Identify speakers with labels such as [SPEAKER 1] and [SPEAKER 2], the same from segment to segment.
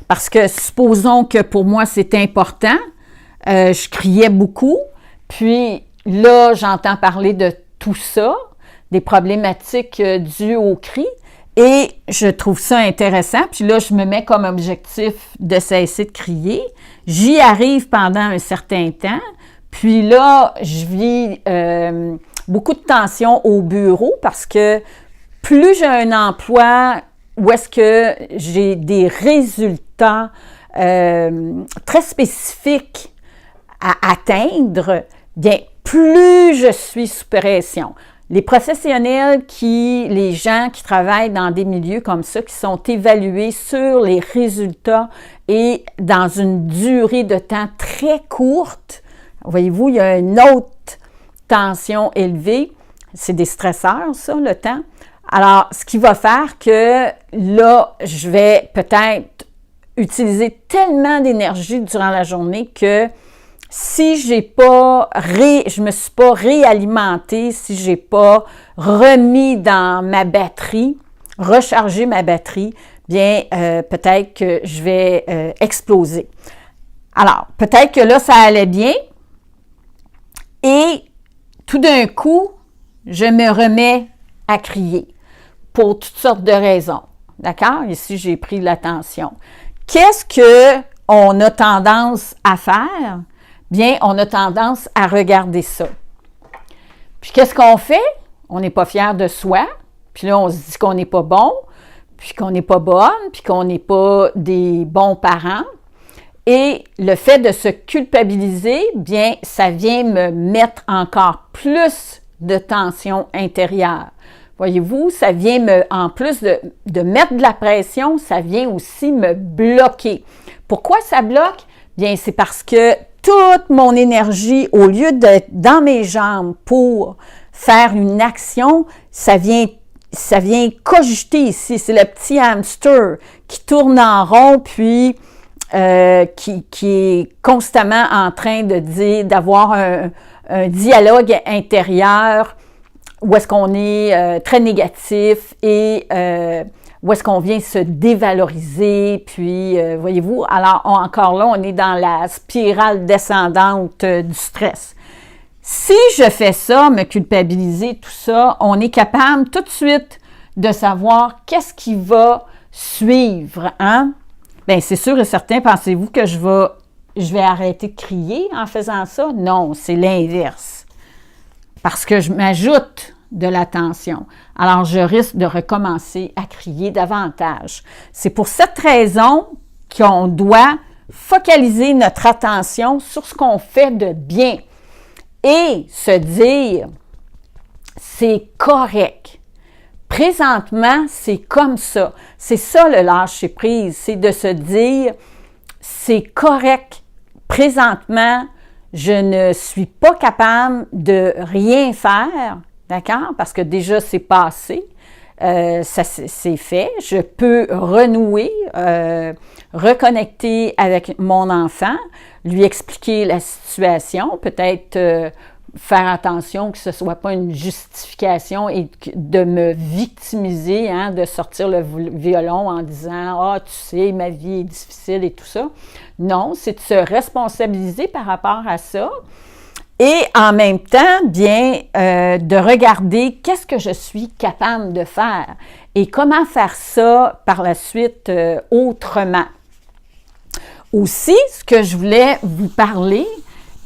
[SPEAKER 1] parce que supposons que pour moi c'est important, je criais beaucoup, puis là j'entends parler de tout ça, des problématiques dues au cri, et je trouve ça intéressant, puis là je me mets comme objectif de cesser de crier, j'y arrive pendant un certain temps, puis là je vis beaucoup de tension au bureau parce que plus j'ai un emploi où est-ce que j'ai des résultats très spécifiques à atteindre, bien, plus je suis sous pression. Les professionnels les gens qui travaillent dans des milieux comme ça, qui sont évalués sur les résultats et dans une durée de temps très courte, voyez-vous, il y a une autre tension élevée, c'est des stresseurs, ça, le temps. Alors, ce qui va faire que là, je vais peut-être utiliser tellement d'énergie durant la journée que si je me suis pas réalimentée, si j'ai pas remis dans ma batterie, rechargé ma batterie, bien, peut-être que je vais exploser. Alors, peut-être que là, ça allait bien et tout d'un coup, je me remets à crier pour toutes sortes de raisons. D'accord? Ici, j'ai pris l'attention. Qu'est-ce qu'on a tendance à faire? Bien, on a tendance à regarder ça. Puis, qu'est-ce qu'on fait? On n'est pas fier de soi. Puis là, on se dit qu'on n'est pas bon, puis qu'on n'est pas bonne, puis qu'on n'est pas des bons parents. Et le fait de se culpabiliser, bien, ça vient me mettre encore plus de tension intérieure. Voyez-vous, ça vient en plus de mettre de la pression, ça vient aussi me bloquer. Pourquoi ça bloque? Bien, c'est parce que toute mon énergie, au lieu d'être dans mes jambes pour faire une action, ça vient cogiter ici. C'est le petit hamster qui tourne en rond, puis qui est constamment en train d'avoir un dialogue intérieur où est-ce qu'on est très négatif et où est-ce qu'on vient se dévaloriser, puis voyez-vous, alors encore là, on est dans la spirale descendante du stress. Si je fais ça, me culpabiliser, tout ça, on est capable tout de suite de savoir qu'est-ce qui va suivre, hein? Bien, c'est sûr et certain, pensez-vous que je vais arrêter de crier en faisant ça? Non, c'est l'inverse. Parce que je m'ajoute de la tension. Alors, je risque de recommencer à crier davantage. C'est pour cette raison qu'on doit focaliser notre attention sur ce qu'on fait de bien et se dire, c'est correct. Présentement, c'est comme ça. C'est ça le lâcher-prise, c'est de se dire, c'est correct. Présentement, je ne suis pas capable de rien faire, d'accord? Parce que déjà, c'est passé, ça c'est fait. Je peux renouer, reconnecter avec mon enfant, lui expliquer la situation, peut-être faire attention que ce ne soit pas une justification et de me victimiser, hein, de sortir le violon en disant « Ah, tu sais, ma vie est difficile » et tout ça. Non, c'est de se responsabiliser par rapport à ça et en même temps, bien, de regarder qu'est-ce que je suis capable de faire et comment faire ça par la suite autrement. Aussi, ce que je voulais vous parler,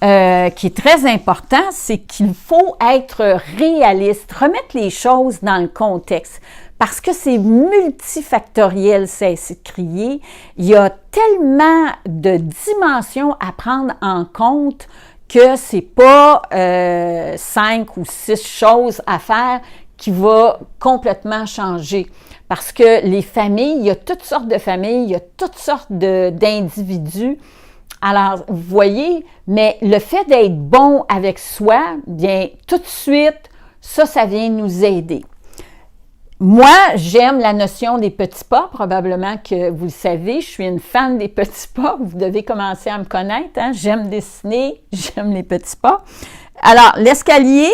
[SPEAKER 1] qui est très important, c'est qu'il faut être réaliste, remettre les choses dans le contexte, parce que c'est multifactoriel, cesser de crier. Il y a tellement de dimensions à prendre en compte que c'est pas 5 ou 6 choses à faire qui va complètement changer. Parce que les familles, il y a toutes sortes de familles, il y a toutes sortes d'individus. Alors, vous voyez, mais le fait d'être bon avec soi, bien, tout de suite, ça vient nous aider. Moi, j'aime la notion des petits pas, probablement que vous le savez, je suis une fan des petits pas, vous devez commencer à me connaître, hein? J'aime dessiner, j'aime les petits pas. Alors, l'escalier,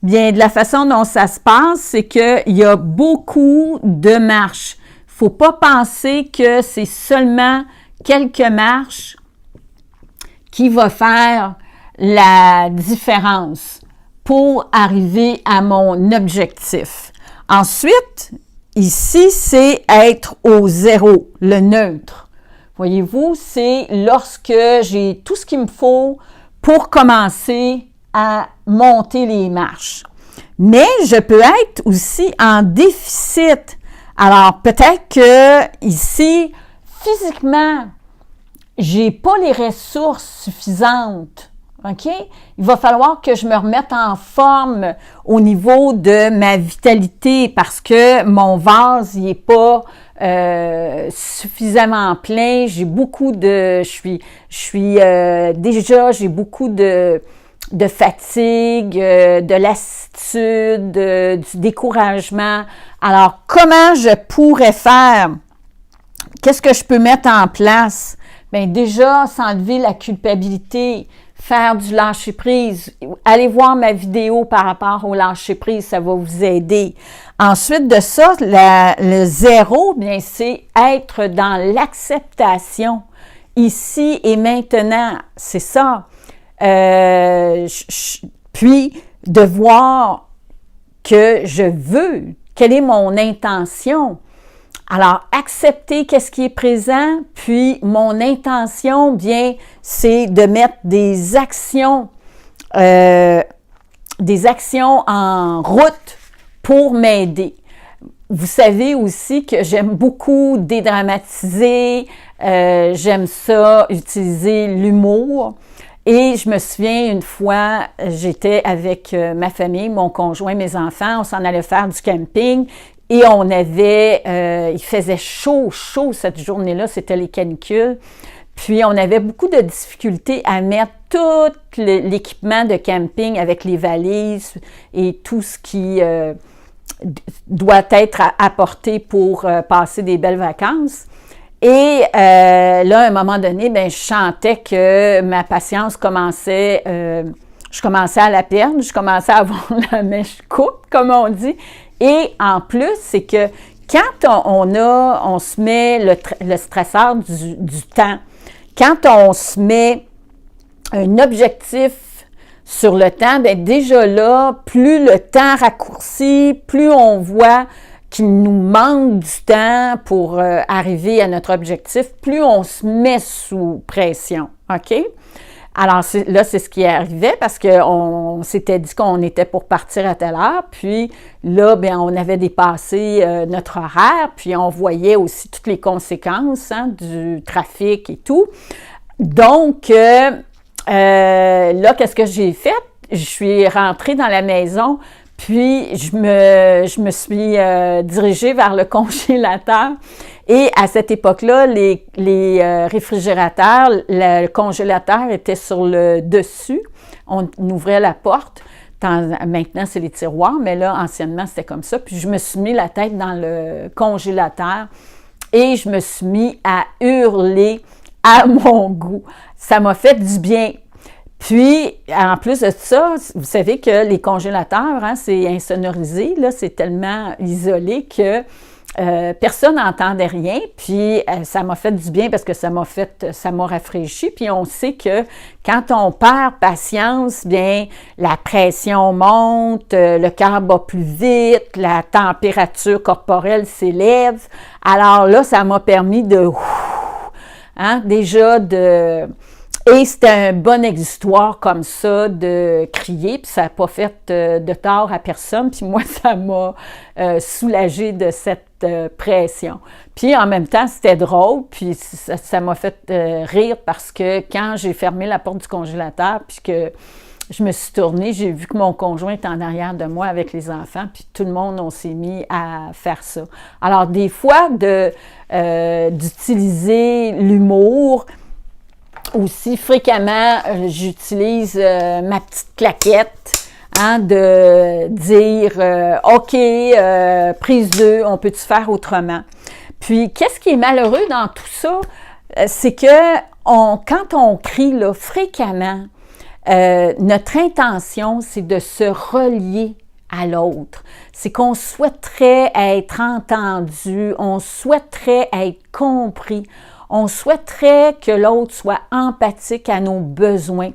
[SPEAKER 1] bien, de la façon dont ça se passe, c'est qu'il y a beaucoup de marches. faut pas penser que c'est seulement quelques marches qui va faire la différence pour arriver à mon objectif. Ensuite, ici, c'est être au zéro, le neutre. Voyez-vous, c'est lorsque j'ai tout ce qu'il me faut pour commencer à monter les marches. Mais je peux être aussi en déficit. Alors, peut-être que ici, physiquement, j'ai pas les ressources suffisantes. OK? Il va falloir que je me remette en forme au niveau de ma vitalité parce que mon vase, il est pas suffisamment plein. J'ai beaucoup de... déjà, j'ai beaucoup de fatigue, de lassitude, du découragement. Alors, comment je pourrais faire? Qu'est-ce que je peux mettre en place? Bien, déjà, s'enlever la culpabilité, faire du lâcher-prise. Allez voir ma vidéo par rapport au lâcher-prise, ça va vous aider. Ensuite de ça, le zéro, bien, c'est être dans l'acceptation, ici et maintenant. C'est ça. Puis, de voir que je veux, quelle est mon intention. Alors, accepter qu'est-ce qui est présent, puis mon intention, bien, c'est de mettre des actions en route pour m'aider. Vous savez aussi que j'aime beaucoup dédramatiser, j'aime ça, utiliser l'humour. Et je me souviens, une fois, j'étais avec ma famille, mon conjoint, mes enfants, on s'en allait faire du camping. Et on avait, il faisait chaud cette journée-là, c'était les canicules. Puis on avait beaucoup de difficultés à mettre tout l'équipement de camping avec les valises et tout ce qui doit être apporté pour passer des belles vacances. Et là, à un moment donné, bien, je sentais que ma patience commençait, je commençais à la perdre, je commençais à avoir la mèche courte, comme on dit. Et en plus, c'est que quand on se met le stresseur du temps, quand on se met un objectif sur le temps, bien déjà là, plus le temps raccourcit, plus on voit qu'il nous manque du temps pour arriver à notre objectif, plus on se met sous pression, OK? Alors là, c'est ce qui arrivait parce qu'on s'était dit qu'on était pour partir à telle heure, puis là, bien, on avait dépassé notre horaire, puis on voyait aussi toutes les conséquences du trafic et tout. Donc, là, qu'est-ce que j'ai fait? Je suis rentrée dans la maison, puis je me suis dirigée vers le congélateur. Et à cette époque-là, les réfrigérateurs, le congélateur était sur le dessus. On ouvrait la porte. Maintenant, c'est les tiroirs, mais là, anciennement, c'était comme ça. Puis je me suis mis la tête dans le congélateur et je me suis mis à hurler à mon goût. Ça m'a fait du bien. Puis, en plus de ça, vous savez que les congélateurs, c'est insonorisé, là, c'est tellement isolé que personne n'entendait rien, puis ça m'a fait du bien parce que ça m'a rafraîchi, puis on sait que quand on perd patience, bien, la pression monte, le cœur bat plus vite, la température corporelle s'élève. Alors là, ça m'a permis Et c'était un bon exutoire comme ça de crier, puis ça n'a pas fait de tort à personne, puis moi, ça m'a soulagée de cette pression. Puis en même temps, c'était drôle, puis ça m'a fait rire parce que quand j'ai fermé la porte du congélateur, puis que je me suis tournée, j'ai vu que mon conjoint était en arrière de moi avec les enfants, puis tout le monde, on s'est mis à faire ça. Alors des fois, d'utiliser l'humour. Aussi, fréquemment, j'utilise ma petite claquette, de dire « OK, prise 2, on peut-tu faire autrement? » Puis, qu'est-ce qui est malheureux dans tout ça? C'est que quand on crie là, fréquemment, notre intention, c'est de se relier à l'autre. c'est qu'on souhaiterait être entendu, on souhaiterait être compris, on souhaiterait que l'autre soit empathique à nos besoins.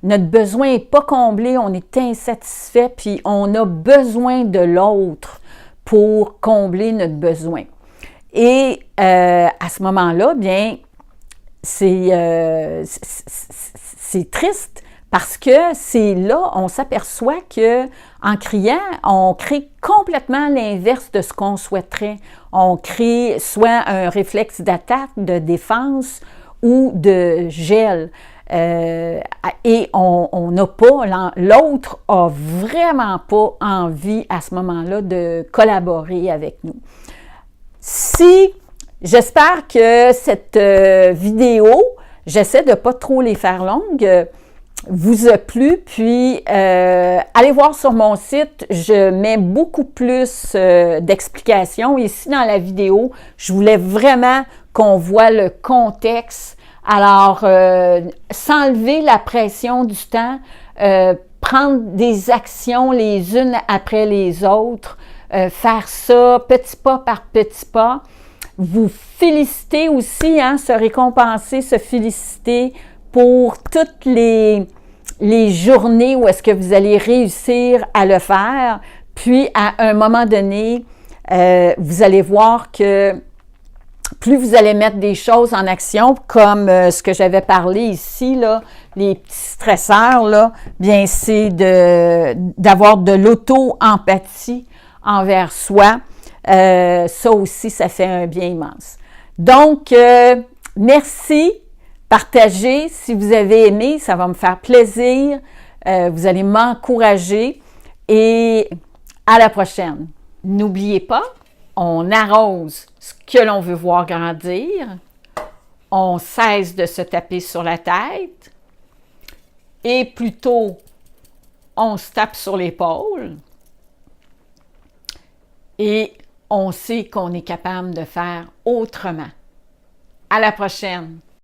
[SPEAKER 1] Notre besoin n'est pas comblé, on est insatisfait, puis on a besoin de l'autre pour combler notre besoin. Et à ce moment-là, bien, c'est triste parce que c'est là, on s'aperçoit que en criant, on crée complètement l'inverse de ce qu'on souhaiterait. On crée soit un réflexe d'attaque, de défense ou de gel. Et on n'a pas, l'autre a vraiment pas envie à ce moment-là de collaborer avec nous. J'espère que cette vidéo, j'essaie de ne pas trop les faire longues, vous a plu, puis allez voir sur mon site, je mets beaucoup plus d'explications. Ici, dans la vidéo, je voulais vraiment qu'on voit le contexte. Alors, s'enlever la pression du temps, prendre des actions les unes après les autres, faire ça petit pas par petit pas. Vous féliciter aussi, se récompenser, se féliciter pour toutes les journées où est-ce que vous allez réussir à le faire. Puis, à un moment donné, vous allez voir que plus vous allez mettre des choses en action, comme ce que j'avais parlé ici, là, les petits stresseurs, là, bien, c'est d'avoir de l'auto-empathie envers soi. Ça aussi, ça fait un bien immense. Donc, merci. Partagez si vous avez aimé, ça va me faire plaisir. Vous allez m'encourager et à la prochaine. N'oubliez pas, on arrose ce que l'on veut voir grandir. On cesse de se taper sur la tête et plutôt on se tape sur l'épaule et on sait qu'on est capable de faire autrement. À la prochaine!